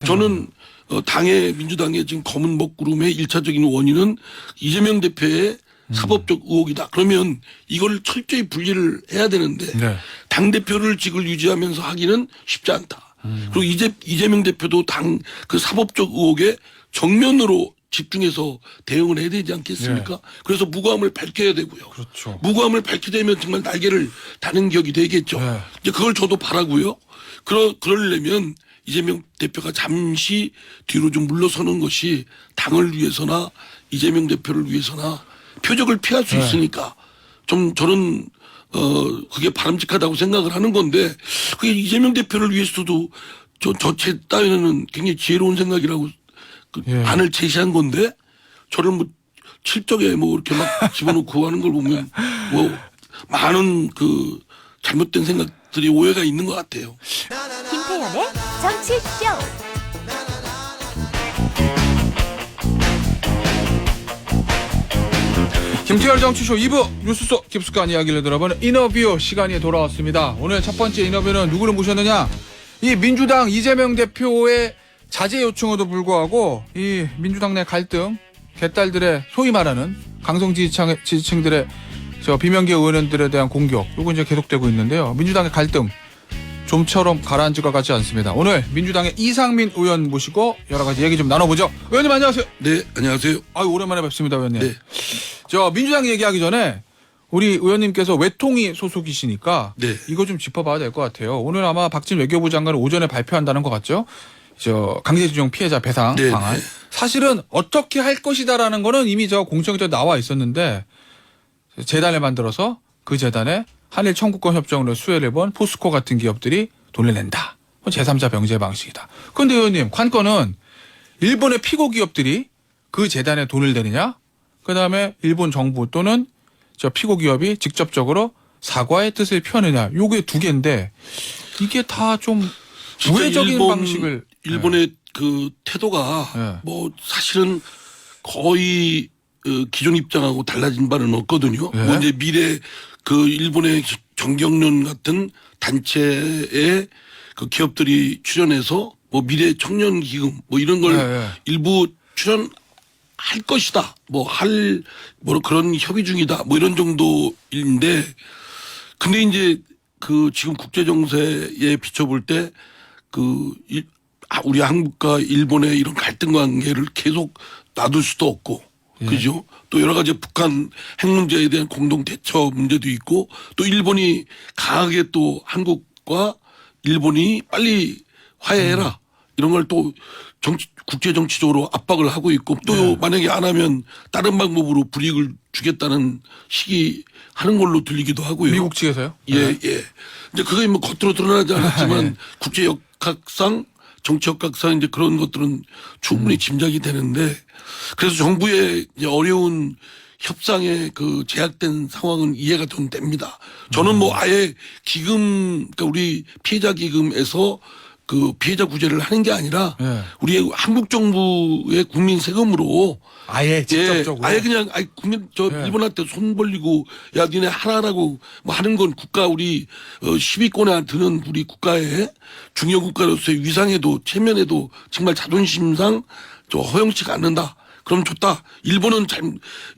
저는 민주당의 지금 검은 먹구름의 1차적인 원인은 이재명 대표의 사법적 의혹이다. 그러면 이걸 철저히 분리를 해야 되는데 네. 당대표를 직을 유지하면서 하기는 쉽지 않다. 그리고 이재명 대표도 그 사법적 의혹에 정면으로 집중해서 대응을 해야 되지 않겠습니까? 그래서 무고함을 밝혀야 되고요. 그렇죠. 무고함을 밝히게 되면 정말 날개를 다는 격이 되겠죠. 네. 이제 그걸 저도 바라고요. 그러려면 이재명 대표가 잠시 뒤로 좀 물러서는 것이 당을 위해서나 이재명 대표를 위해서나 표적을 피할 수 있으니까 좀 저는 그게 바람직하다고 생각을 하는 건데 그게 이재명 대표를 위해서도 제 따위는 굉장히 지혜로운 생각이라고 안을 제시한 건데 저를 뭐 칠적에 뭐 이렇게 막 집어넣고 하는 걸 보면 뭐 많은 그 잘못된 생각들이 오해가 있는 것 같아요. 김태현의 정치쇼. 김태열 정치쇼 2부 뉴스 속 깊숙한 이야기를 들어보는 인터뷰 시간이 돌아왔습니다. 오늘 첫 번째 인터뷰는 누구를 모셨느냐? 이 민주당 이재명 대표의 자제 요청에도 불구하고 이 민주당 내 갈등, 개딸들의 소위 말하는 강성 지지층들의 비명계 의원들에 대한 공격, 이거 이제 계속되고 있는데요. 민주당의 갈등 좀처럼 가라앉을 것 같지 않습니다. 오늘 민주당의 이상민 의원 모시고 여러 가지 얘기 좀 나눠보죠. 의원님 안녕하세요. 네, 안녕하세요. 아유 오랜만에 뵙습니다, 의원님. 네. 저 민주당 얘기하기 전에 우리 의원님께서 외통위 소속이시니까 네. 이거 좀 짚어봐야 될 것 같아요. 오늘 아마 박진 외교부 장관은 오전에 발표한다는 것 같죠? 강제징용 피해자 배상 네, 방안. 네. 사실은 어떻게 할 것이다라는 거는 이미 공청회에 나와 있었는데 재단을 만들어서 그 재단에 한일 청구권 협정으로 수혜를 본 포스코 같은 기업들이 돈을 낸다. 제3자 병제 방식이다. 그런데 의원님 관건은 일본의 피고 기업들이 그 재단에 돈을 내느냐? 그다음에 일본 정부 또는 피고 기업이 직접적으로 사과의 뜻을 표하느냐? 요게 두 개인데 이게 다 좀 우회적인 방식을 일본의 그 태도가 뭐 사실은 거의 기존 입장하고 달라진 바는 없거든요. 뭐 이제 미래 그 일본의 정경련 같은 단체에 그 기업들이 출연해서 뭐 미래 청년 기금 뭐 이런 걸 일부 출연할 것이다. 뭐 그런 협의 중이다. 뭐 이런 정도인데 근데 이제 그 지금 국제 정세에 비춰볼 때 우리 한국과 일본의 이런 갈등 관계를 계속 놔둘 수도 없고 그죠? 또 여러 가지 북한 핵 문제에 대한 공동 대처 문제도 있고 또 일본이 강하게 또 한국과 일본이 빨리 화해해라 이런 걸 또 국제 정치적으로 압박을 하고 있고 또 만약에 안 하면 다른 방법으로 불이익을 주겠다는 식이 하는 걸로 들리기도 하고요. 미국 측에서요? 예. 이제 그게 뭐 겉으로 드러나지 않았지만 국제 역학상 정치 역학상 이제 그런 것들은 충분히 짐작이 되는데 그래서 정부의 이제 어려운 협상의 그 제약된 상황은 이해가 좀 됩니다. 저는 뭐 아예 그러니까 우리 피해자 기금에서 그 피해자 구제를 하는 게 아니라 우리 한국 정부의 국민 세금으로 아예 직접적으로 아예 그냥 국민 일본한테 손 벌리고 야 니네 하라라고 뭐 하는 건 우리 10위권에 드는 우리 국가의 중요 국가로서의 위상에도 체면에도 정말 자존심상 허용치가 않는다. 그럼 좋다. 일본은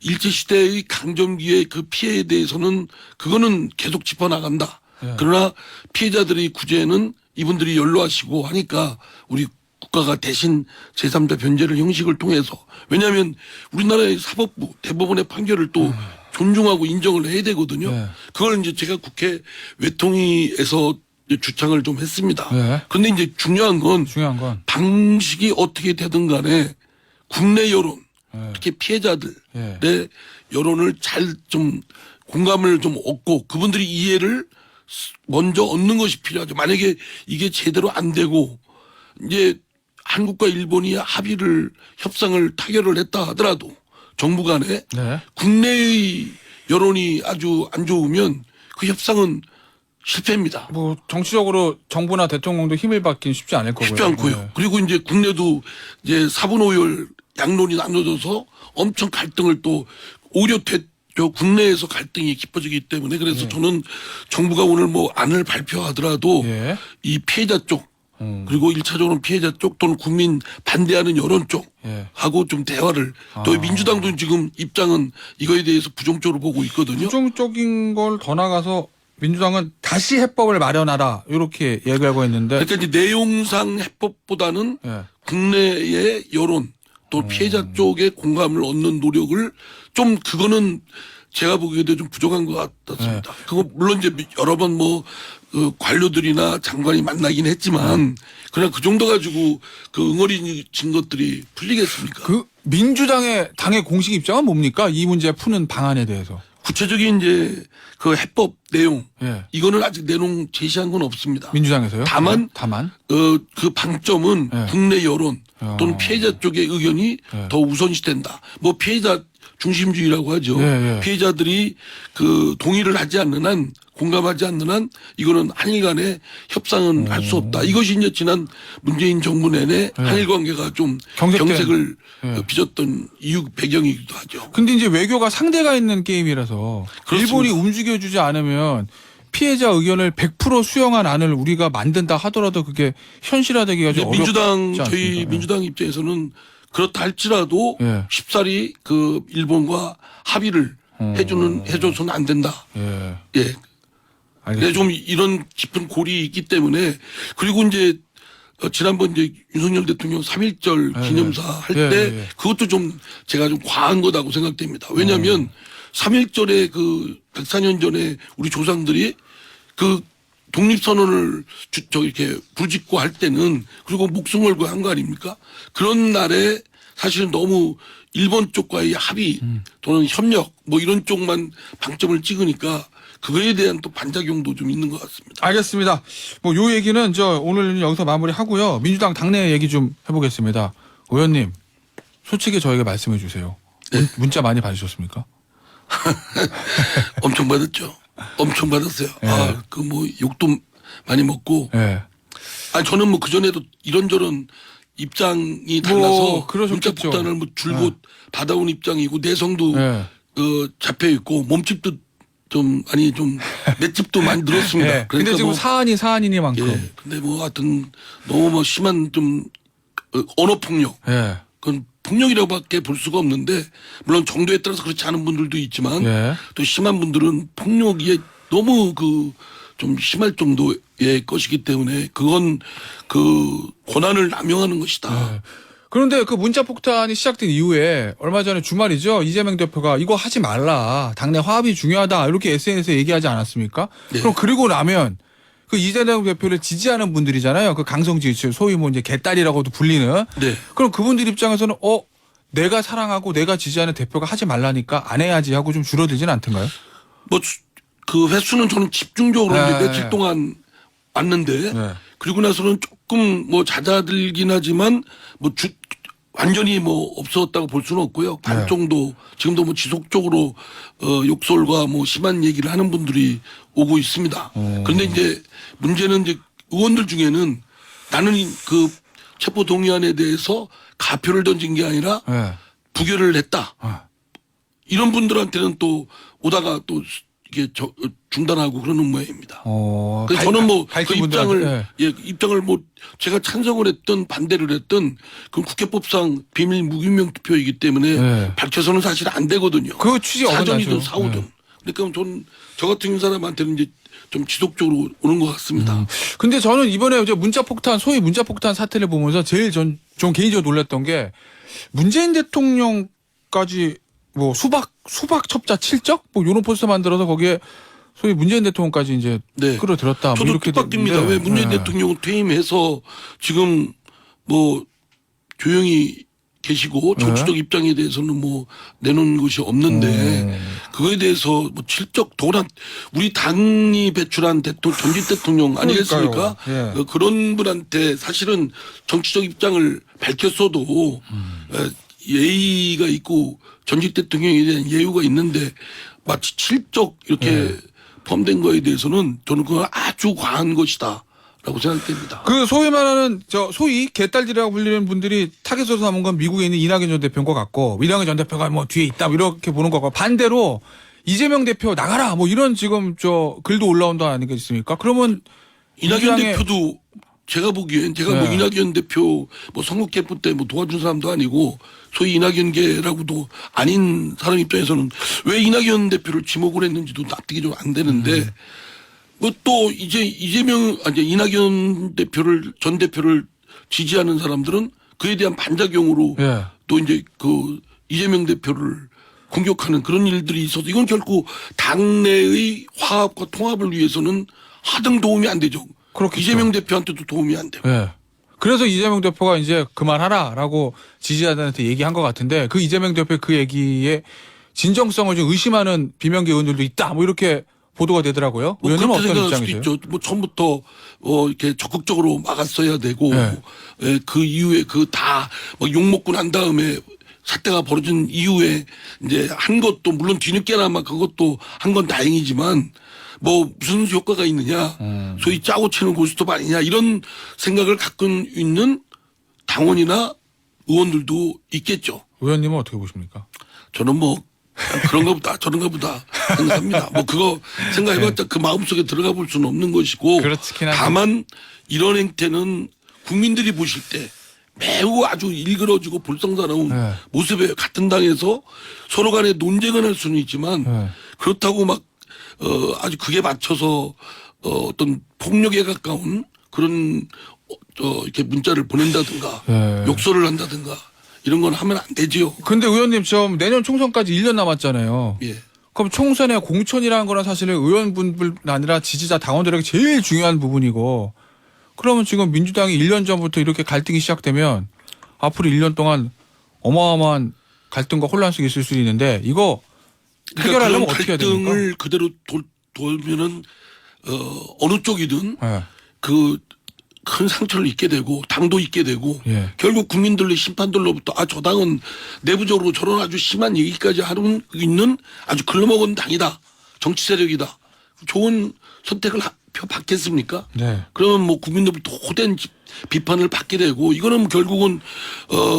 일제시대의 강점기의 그 피해에 대해서는 그거는 계속 짚어나간다. 그러나 피해자들의 구제는 이분들이 연로하시고 하니까 우리 국가가 대신 제3자 변제를 형식을 통해서 왜냐하면 우리나라의 사법부 대법원의 판결을 또 존중하고 인정을 해야 되거든요. 그걸 이제 제가 국회 외통위에서 주창을 좀 했습니다. 그런데 이제 중요한 건 방식이 어떻게 되든 간에 국내 여론 특히 피해자들의 여론을 잘 좀 공감을 좀 얻고 그분들이 이해를 먼저 얻는 것이 필요하죠. 만약에 이게 제대로 안 되고 이제 한국과 일본이 협상을 타결을 했다 하더라도 정부 간에 국내의 여론이 아주 안 좋으면 그 협상은 실패입니다. 뭐 정치적으로 정부나 대통령도 힘을 받긴 쉽지 않을 거고요. 쉽지 않고요. 그리고 이제 국내도 이제 4분 5열 양론이 나눠져서 엄청 갈등을 또 오히려 국내에서 갈등이 깊어지기 때문에 그래서 저는 정부가 오늘 뭐 안을 발표하더라도 이 피해자 쪽 그리고 1차적으로 피해자 쪽 또는 국민 반대하는 여론 예. 쪽하고 좀 대화를 또 민주당도 지금 입장은 이거에 대해서 부정적으로 보고 있거든요. 부정적인 걸 더 나가서 민주당은 다시 해법을 마련하라 이렇게 얘기하고 있는데 그러니까 이제 내용상 해법보다는 예. 국내의 여론 또 피해자 쪽의 공감을 얻는 노력을 좀 그거는 제가 보기에도 좀 부족한 것 같습니다. 그거 물론 이제 여러 번 뭐 관료들이나 장관이 만나긴 했지만 그냥 그 정도 가지고 그 응어리진 것들이 풀리겠습니까? 그 민주당의 당의 공식 입장은 뭡니까? 이 문제 푸는 방안에 대해서. 구체적인 이제 그 해법 내용 예. 이거는 아직 내놓은 제시한 건 없습니다. 민주당에서요? 다만 다만 그 방점은 예. 국내 여론 또는 어. 피해자 쪽의 의견이 예. 더 우선시된다. 뭐 피해자 중심주의라고 하죠. 예, 예. 피해자들이 그 동의를 하지 않는 한 공감하지 않는 한 이거는 한일 간의 협상은 할 수 없다. 이것이 이제 지난 문재인 정부 내내 한일 관계가 좀 경색된. 경색을 예. 빚었던 이유 배경이기도 하죠. 근데 이제 외교가 상대가 있는 게임이라서 그렇습니다. 일본이 움직여주지 않으면 피해자 의견을 100% 수용한 안을 우리가 만든다 하더라도 그게 현실화되기가 좀 어렵지 민주당 않습니까? 저희 민주당 입장에서는 그렇다 할지라도 예. 쉽사리 그 일본과 합의를 해줘서는 안 된다. 예. 예. 알겠습니다. 좀 이런 깊은 골이 있기 때문에 그리고 이제 지난번 이제 윤석열 대통령 3.1절 예, 기념사 예. 할 예, 때 예. 그것도 좀 제가 좀 과한 거다고 생각됩니다. 왜냐하면 3.1절에 그 104년 전에 우리 조상들이 그 독립선언을 이렇게 부르짖고 할 때는 그리고 목숨 걸고 한 거 아닙니까? 그런 날에 사실은 너무 일본 쪽과의 합의 또는 협력 뭐 이런 쪽만 방점을 찍으니까 그거에 대한 또 반작용도 좀 있는 것 같습니다. 알겠습니다. 뭐 요 얘기는 오늘 여기서 마무리하고요. 민주당 당내 얘기 좀 해보겠습니다. 의원님, 솔직히 저에게 말씀해 주세요. 네. 문자 많이 받으셨습니까? 엄청 받았죠. 엄청 받았어요. 예. 그 뭐 욕도 많이 먹고. 예. 저는 뭐 그전에도 이런저런 입장이 달라서 뭐 그러셨겠죠. 문자 폭탄을 뭐 줄곧 받아온 입장이고 내성도 예. 잡혀 있고 몸집도 좀 맷집도 많이 늘었습니다. 예. 근데 지금 뭐, 사안이니만큼. 예. 근데 뭐 하여튼 너무 뭐 심한 좀 언어 폭력. 예. 그건 폭력이라고밖에 볼 수가 없는데 물론 정도에 따라서 그렇지 않은 분들도 있지만 예. 또 심한 분들은 폭력이 너무 좀 심할 정도의 것이기 때문에 그건 그 권한을 남용하는 것이다. 예. 그런데 그 문자 폭탄이 시작된 이후에 얼마 전에 주말이죠. 이재명 대표가 이거 하지 말라. 당내 화합이 중요하다. 이렇게 SNS에 얘기하지 않았습니까? 네. 그럼 그리고 나면 그 이재명 대표를 지지하는 분들이잖아요. 그 강성 지지층, 소위 뭐 이제 개딸이라고도 불리는. 네. 그럼 그분들 입장에서는 내가 사랑하고 내가 지지하는 대표가 하지 말라니까 안 해야지 하고 좀 줄어들지는 않던가요? 뭐 그 횟수는 저는 집중적으로 네. 이제 며칠 동안 왔는데 네. 그리고 나서는 조금 뭐 잦아들긴 하지만 뭐 완전히 뭐 없었다고 볼 수는 없고요. 반 네. 정도 지금도 뭐 지속적으로 욕설과 뭐 심한 얘기를 하는 분들이 오고 있습니다. 그런데 이제 문제는 이제 의원들 중에는 나는 그 체포 동의안에 대해서 가표를 던진 게 아니라 네. 부결을 했다. 이런 분들한테는 또 오다가 또 이게 중단하고 그러는 모양입니다. 그래서 저는 뭐 그 밝힌 입장을 분들한테, 입장을 뭐 제가 찬성을 했던 반대를 했던 그 국회법상 비밀 무기명 투표이기 때문에 네. 밝혀서는 사실 안 되거든요. 그 취지 사전이든 어긋나죠. 사오든. 네. 그러니까 저 같은 사람한테는 이제 좀 지속적으로 오는 것 같습니다. 근데 저는 이번에 이제 소위 문자 폭탄 사태를 보면서 제일 좀 개인적으로 놀랐던 게 문재인 대통령까지 뭐 수박 첩자 7적 뭐 이런 포스터 만들어서 거기에 소위 문재인 대통령까지 이제 네. 끌어들였다. 뭐 저도 이렇게 뜻밖입니다. 됐는데. 왜 문재인 네. 대통령은 퇴임해서 지금 뭐 조용히 계시고 정치적 입장에 대해서는 뭐 내놓은 것이 없는데 그거에 대해서 뭐 실적 도란 우리 당이 배출한 전직 대통령 아니겠습니까? 예. 그런 분한테 사실은 정치적 입장을 밝혔어도 예의가 있고 전직 대통령에 대한 예우가 있는데 마치 실적 이렇게 포함된 거에 대해서는 저는 그건 아주 과한 것이다. 라고 생각됩니다. 그 소위 말하는 소위 개딸들이라고 불리는 분들이 타겟으로 삼은 건 미국에 있는 이낙연 전 대표인 것 같고 이낙연 전 대표가 뭐 뒤에 있다 이렇게 보는 것 같고 반대로 이재명 대표 나가라 뭐 이런 지금 글도 올라온다 아니겠습니까? 그러면 이낙연 대표도 제가 보기엔 제가 뭐 네. 이낙연 대표 뭐 선거 캠프 때 뭐 도와준 사람도 아니고 소위 이낙연계라고도 아닌 사람 입장에서는 왜 이낙연 대표를 지목을 했는지도 납득이 좀 안 되는데 뭐 또 이제 이낙연 대표를 전 대표를 지지하는 사람들은 그에 대한 반작용으로 예. 또 이제 그 이재명 대표를 공격하는 그런 일들이 있어서 이건 결코 당내의 화합과 통합을 위해서는 하등 도움이 안 되죠. 그렇겠죠. 이재명 대표한테도 도움이 안 되고. 예. 그래서 이재명 대표가 이제 그만하라라고 지지자들한테 얘기한 것 같은데 그 이재명 대표의 그 얘기에 진정성을 좀 의심하는 비명계 의원들도 있다. 뭐 이렇게 보도가 되더라고요. 뭐 의원님은 그렇게 어떤 생각할 수도 입장이세요? 있죠. 뭐 처음부터 이렇게 적극적으로 막았어야 되고 네. 예, 그 이후에 그 다 욕 먹고 난 다음에 사태가 벌어진 이후에 이제 한 것도 물론 뒤늦게나마 그것도 한 건 다행이지만 뭐 무슨 효과가 있느냐 소위 짜고 치는 고스톱 아니냐 이런 생각을 갖고 있는 당원이나 의원들도 있겠죠. 의원님은 어떻게 보십니까? 저는 뭐 그런가 보다 저런가 보다 생각합니다. 뭐 그거 생각해봤자 그 마음속에 들어가 볼 수는 없는 것이고 그렇긴 하죠. 다만 이런 행태는 국민들이 보실 때 매우 아주 일그러지고 불성사나운 네. 모습에 같은 당에서 서로 간에 논쟁은 할 수는 있지만 네. 그렇다고 막 아주 그게 맞춰서 어떤 폭력에 가까운 그런 이렇게 문자를 보낸다든가 네. 욕설을 한다든가 이런 건 하면 안 되지요. 근데 의원님 좀 내년 총선까지 1년 남았잖아요. 예. 그럼 총선의 공천이라는 거는 사실은 의원분뿐 아니라 지지자 당원들에게 제일 중요한 부분이고 그러면 지금 민주당이 1년 전부터 이렇게 갈등이 시작되면 앞으로 1년 동안 어마어마한 갈등과 혼란 속에 있을 수 있는데 이거 해결하려면 그런 어떻게 해야 됩니까? 갈등을 그대로 돌면은 어느 쪽이든 예. 그 큰 상처를 입게 되고 당도 입게 되고 예. 결국 국민들의 심판들로부터 저 당은 내부적으로 저런 아주 심한 얘기까지 하는 있는 아주 글러먹은 당이다 정치 세력이다 좋은 선택을 받겠습니까? 네. 그러면 뭐 국민들부터 호된 비판을 받게 되고 이거는 결국은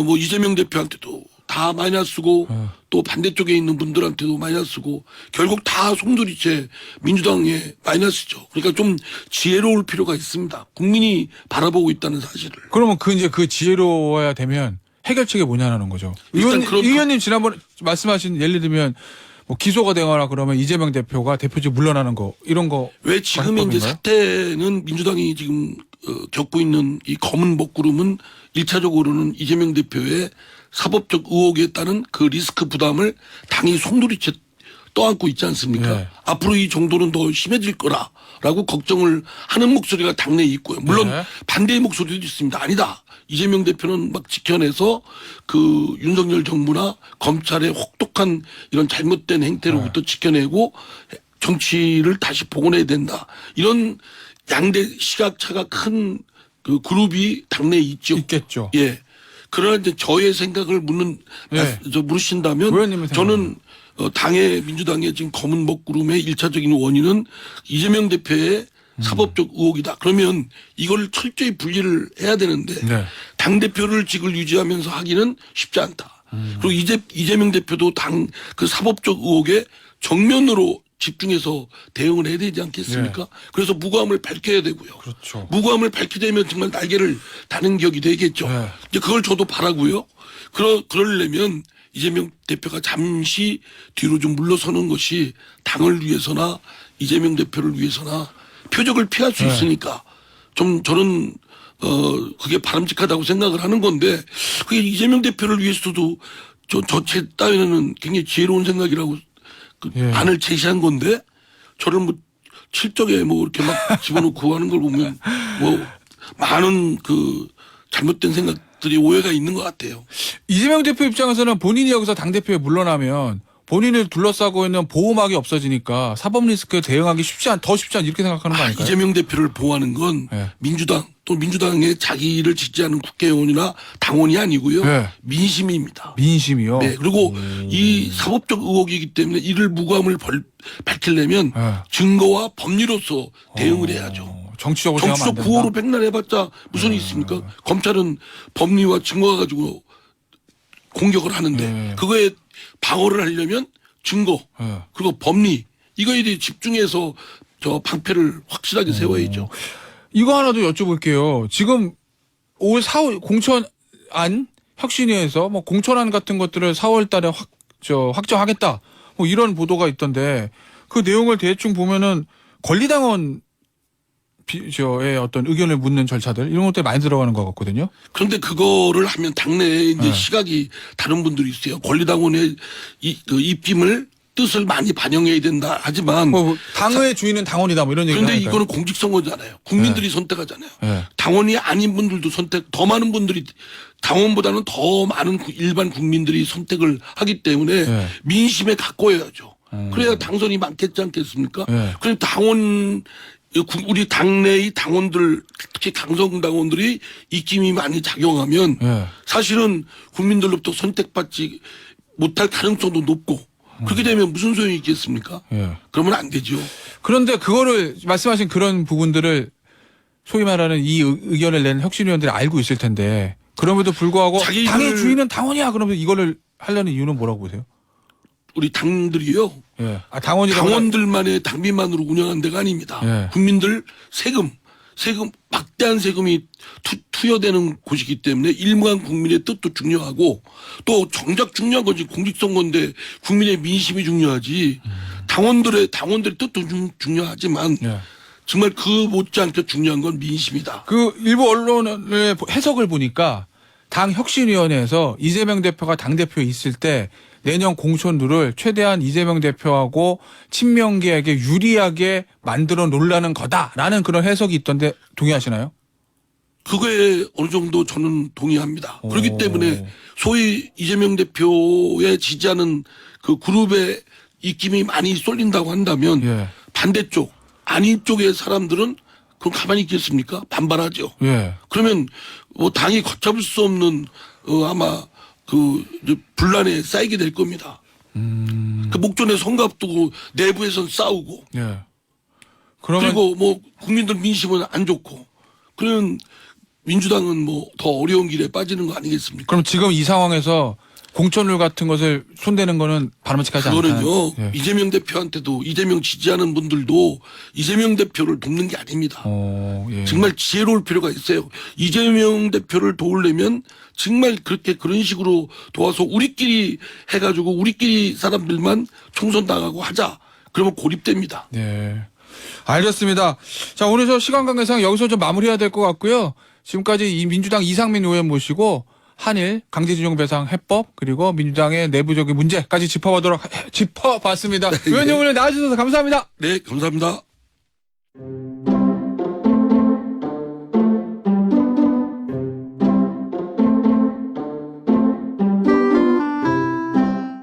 뭐 이재명 대표한테도 다 마이너스고 또 반대쪽에 있는 분들한테도 마이너스고 결국 다 송두리째 민주당에 마이너스죠. 그러니까 좀 지혜로울 필요가 있습니다. 국민이 바라보고 있다는 사실을. 그러면 이제 그 지혜로워야 되면 해결책이 뭐냐는 거죠. 일단 그런 의원님 지난번에 말씀하신 예를 들면 뭐 기소가 되거나 그러면 이재명 대표가 대표직 물러나는 거 이런 거 왜 지금의 이제 방법인가요? 사태는 민주당이 지금 겪고 있는 이 검은 먹구름은 1차적으로는 이재명 대표의 사법적 의혹에 따른 그 리스크 부담을 당이 송두리째 떠안고 있지 않습니까? 네. 앞으로 이 정도는 더 심해질 거라라고 걱정을 하는 목소리가 당내에 있고요. 물론 네. 반대의 목소리도 있습니다. 아니다. 이재명 대표는 막 지켜내서 그 윤석열 정부나 검찰의 혹독한 이런 잘못된 행태로부터 네. 지켜내고 정치를 다시 복원해야 된다. 이런 양대 시각차가 큰 그 그룹이 당내에 있죠. 있겠죠. 예. 그러나 이제 저의 생각을 네. 물으신다면 의원님의 저는 당의 민주당의 지금 검은 먹구름의 1차적인 원인은 이재명 대표의 사법적 의혹이다. 그러면 이걸 철저히 분리를 해야 되는데 네. 당 대표를 직을 유지하면서 하기는 쉽지 않다. 그리고 이재명 대표도 당 그 사법적 의혹에 정면으로 집중해서 대응을 해야 되지 않겠습니까? 네. 그래서 무고함을 밝혀야 되고요. 그렇죠. 무고함을 밝히게 되면 정말 날개를 다는 격이 되겠죠. 네. 이제 그걸 저도 바라고요. 그러려면 이재명 대표가 잠시 뒤로 좀 물러서는 것이 당을 위해서나 이재명 대표를 위해서나 표적을 피할 수 네. 있으니까 좀 저는 그게 바람직하다고 생각을 하는 건데 그게 이재명 대표를 위해서도 제 따위는 굉장히 지혜로운 생각이라고 예. 안을 제시한 건데 저를 뭐 칠적에 뭐 이렇게 막 집어넣고 하는 걸 보면 뭐 많은 그 잘못된 생각들이 오해가 있는 것 같아요. 이재명 대표 입장에서는 본인이 여기서 당대표에 물러나면 본인을 둘러싸고 있는 보호막이 없어지니까 사법 리스크에 대응하기 더 쉽지 않 이렇게 생각하는 거 아닐까요? 이재명 대표를 보호하는 건 네. 민주당 또 민주당의 자기를 지지하는 국회의원이나 당원이 아니고요. 네. 민심입니다. 민심이요. 네. 그리고 이 사법적 의혹이기 때문에 이를 무고함을 밝히려면 네. 증거와 법리로서 대응을 해야죠. 정치적으로 생각하면 안 정치적 된다. 구호로 백날해봤자 무슨 이 있습니까? 검찰은 법리와 증거 가지고 공격을 하는데 네. 그거에 방어를 하려면 증거 네. 그리고 법리 이거에 대해 집중해서 저 방패를 확실하게 세워야죠. 이거 하나 더 여쭤볼게요. 지금 올 4월 공천안 혁신위에서 뭐 공천안 같은 것들을 4월 달에 확정하겠다. 뭐 이런 보도가 있던데 그 내용을 대충 보면은 권리당원 의 어떤 의견을 묻는 절차들 이런 것들이 많이 들어가는 것 같거든요. 그런데 그거를 하면 당내에 이제 네. 시각이 다른 분들이 있어요. 권리당원의 그 입김을 뜻을 많이 반영해야 된다 하지만 뭐 당의 주인은 당원이다 뭐 이런 얘기가 그런데 이거는 공직선거잖아요. 국민들이 선택하잖아요. 네. 당원이 아닌 분들도 더 많은 분들이 당원보다는 더 많은 일반 국민들이 선택을 하기 때문에 네. 민심에 가까워야죠. 그래야 당선이 많겠지 않겠습니까? 네. 그럼 우리 당내의 당원들 특히 강성당원들이 입김이 많이 작용하면 네. 사실은 국민들로부터 선택받지 못할 가능성도 높고 그렇게 되면 무슨 소용이 있겠습니까? 예. 그러면 안 되죠. 그런데 그거를 말씀하신 그런 부분들을 소위 말하는 이 의견을 낸 혁신위원들이 알고 있을 텐데 그럼에도 불구하고 자기들- 당의 주인은 당원이야 그러면 이거를 하려는 이유는 뭐라고 보세요? 우리 당들이요. 예. 당원이라고 당원들만의 당비만으로 운영한 데가 아닙니다. 예. 국민들 세금 막대한 세금이 투여되는 곳이기 때문에 일반 국민의 뜻도 중요하고 또 정작 중요한 건지 공직선거인데 국민의 민심이 중요하지 당원들의 뜻도 중요하지만 예. 정말 그 못지않게 중요한 건 민심이다. 그 일부 언론의 해석을 보니까 당 혁신위원회에서 이재명 대표가 당대표에 있을 때 내년 공천룰을 최대한 이재명 대표하고 친명계에게 유리하게 만들어 놓으려는 거다라는 그런 해석이 있던데 동의하시나요? 그거에 어느 정도 저는 동의합니다. 오. 그렇기 때문에 소위 이재명 대표에 지지하는 그 그룹의 입김이 많이 쏠린다고 한다면 예. 반대쪽 아닌 쪽의 사람들은 그럼 가만히 있겠습니까? 반발하죠. 예. 그러면 뭐 당이 걷잡을 수 없는 아마 그 이제 분란에 쌓이게 될 겁니다. 그 목전에 선거 앞두고 내부에선 싸우고 예. 그러면 그리고 뭐 국민들 민심은 안 좋고 그러면 민주당은 뭐 더 어려운 길에 빠지는 거 아니겠습니까? 그럼 지금 이 상황에서 공천룰 같은 것을 손대는 거는 바람직하지 않다. 그거는요 예. 이재명 대표한테도 이재명 지지하는 분들도 이재명 대표를 돕는 게 아닙니다. 예. 정말 지혜로울 필요가 있어요. 이재명 대표를 도우려면 정말 그런 식으로 도와서 우리끼리 해가지고 우리끼리 사람들만 총선 나가고 하자. 그러면 고립됩니다. 네. 알겠습니다. 자, 오늘 저 시간 관계상 여기서 좀 마무리해야 될 것 같고요. 지금까지 이 민주당 이상민 의원 모시고 한일 강제징용 배상 해법 그리고 민주당의 내부적인 문제까지 짚어봤습니다. 의원님 오늘 나와주셔서 감사합니다. 네, 감사합니다.